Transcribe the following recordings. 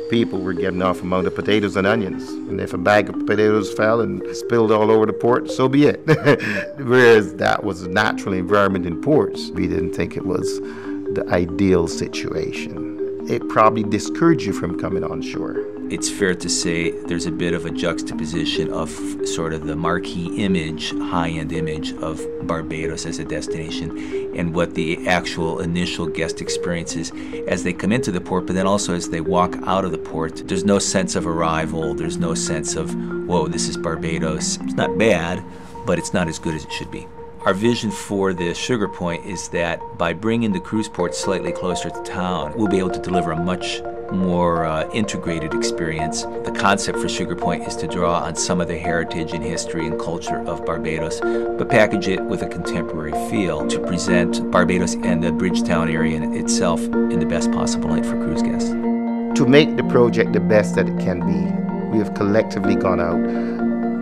people were getting off among the potatoes and onions. And if a bag of potatoes fell and spilled all over the port, so be it. Whereas that was a natural environment in ports. We didn't think it was the ideal situation. It probably discouraged you from coming on shore. It's fair to say there's a bit of a juxtaposition of sort of the marquee image, high-end image of Barbados as a destination and what the actual initial guest experience is as they come into the port, but then also as they walk out of the port. There's no sense of arrival. There's no sense of, whoa, this is Barbados. It's not bad, but it's not as good as it should be. Our vision for the Sugarpoint is that by bringing the cruise port slightly closer to town, we'll be able to deliver a much more integrated experience. The concept for Sugarpoint is to draw on some of the heritage and history and culture of Barbados, but package it with a contemporary feel to present Barbados and the Bridgetown area itself in the best possible light for cruise guests. To make the project the best that it can be, we have collectively gone out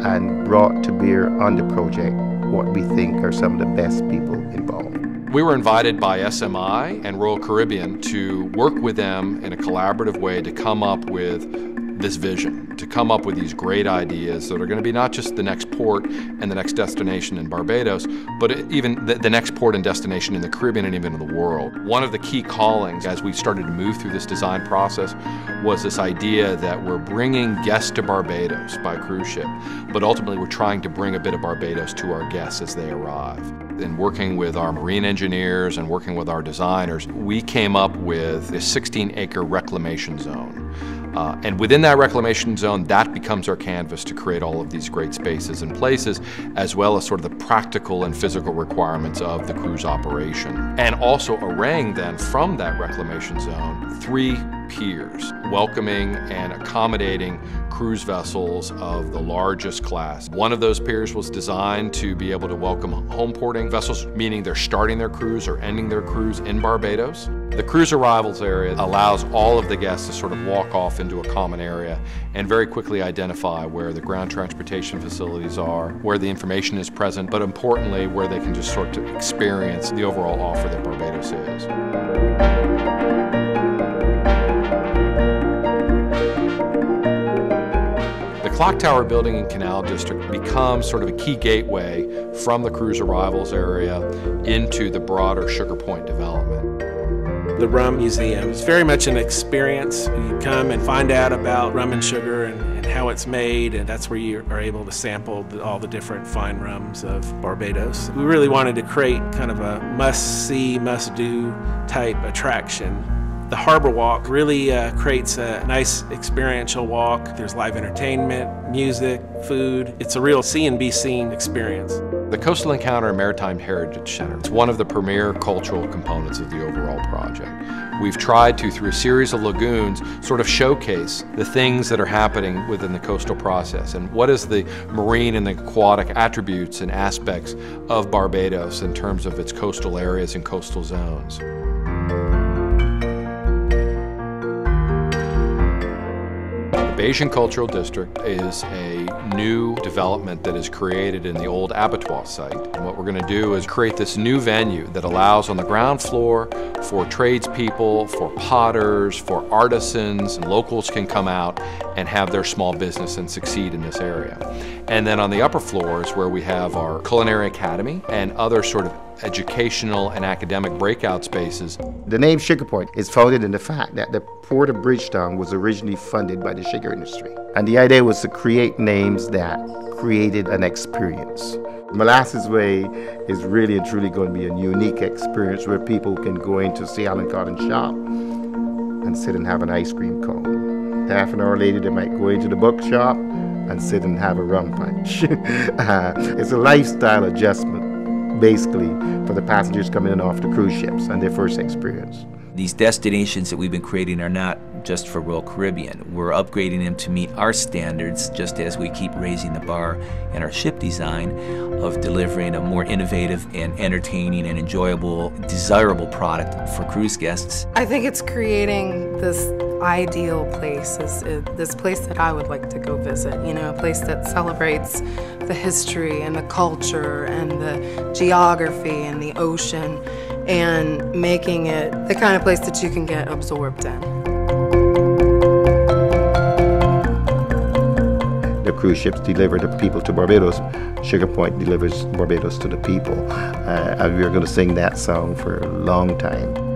and brought to bear on the project what we think are some of the best people involved. We were invited by SMI and Royal Caribbean to work with them in a collaborative way to come up with this vision, to come up with these great ideas that are going to be not just the next port and the next destination in Barbados, but even the next port and destination in the Caribbean and even in the world. One of the key callings as we started to move through this design process was this idea that we're bringing guests to Barbados by cruise ship, but ultimately we're trying to bring a bit of Barbados to our guests as they arrive. In working with our marine engineers and working with our designers, we came up with a 16-acre reclamation zone. And within that reclamation zone, that becomes our canvas to create all of these great spaces and places, as well as sort of the practical and physical requirements of the cruise operation. And also arraying then from that reclamation zone 3 piers, welcoming and accommodating cruise vessels of the largest class. One of those piers was designed to be able to welcome home porting vessels, meaning they're starting their cruise or ending their cruise in Barbados. The cruise arrivals area allows all of the guests to sort of walk off into a common area and very quickly identify where the ground transportation facilities are, where the information is present, but importantly, where they can just sort of experience the overall offer that Barbados is. The Clock Tower building in Canal District becomes sort of a key gateway from the cruise arrivals area into the broader Sugarpoint development. The Rum Museum is very much an experience. You come and find out about rum and sugar and how it's made, and that's where you are able to sample all the different fine rums of Barbados. We really wanted to create kind of a must-see, must-do type attraction. The Harbor Walk really creates a nice experiential walk. There's live entertainment, music, food. It's a real see and be seen experience. The Coastal Encounter and Maritime Heritage Center is one of the premier cultural components of the overall project. We've tried to, through a series of lagoons, sort of showcase the things that are happening within the coastal process and what is the marine and the aquatic attributes and aspects of Barbados in terms of its coastal areas and coastal zones. The Bayesian Cultural District is a new development that is created in the old abattoir site. And what we're going to do is create this new venue that allows on the ground floor for tradespeople, for potters, for artisans, and locals can come out and have their small business and succeed in this area. And then on the upper floors where we have our culinary academy and other sort of educational and academic breakout spaces. The name Sugarpoint is founded in the fact that the Port of Bridgetown was originally funded by the sugar industry. And the idea was to create names that created an experience. Molasses Way is really and truly going to be a unique experience where people can go into Sea Island Cotton Shop and sit and have an ice cream cone. Half an hour later, they might go into the bookshop and sit and have a rum punch. It's a lifestyle adjustment, basically, for the passengers coming in off the cruise ships and their first experience. These destinations that we've been creating are not just for Royal Caribbean. We're upgrading them to meet our standards, just as we keep raising the bar in our ship design of delivering a more innovative and entertaining and enjoyable, desirable product for cruise guests. I think it's creating this ideal place, this place that I would like to go visit, you know, a place that celebrates the history and the culture and the geography and the ocean, and making it the kind of place that you can get absorbed in. cruise ships deliver the people to Barbados, Sugarpoint delivers Barbados to the people. And we're going to sing that song for a long time.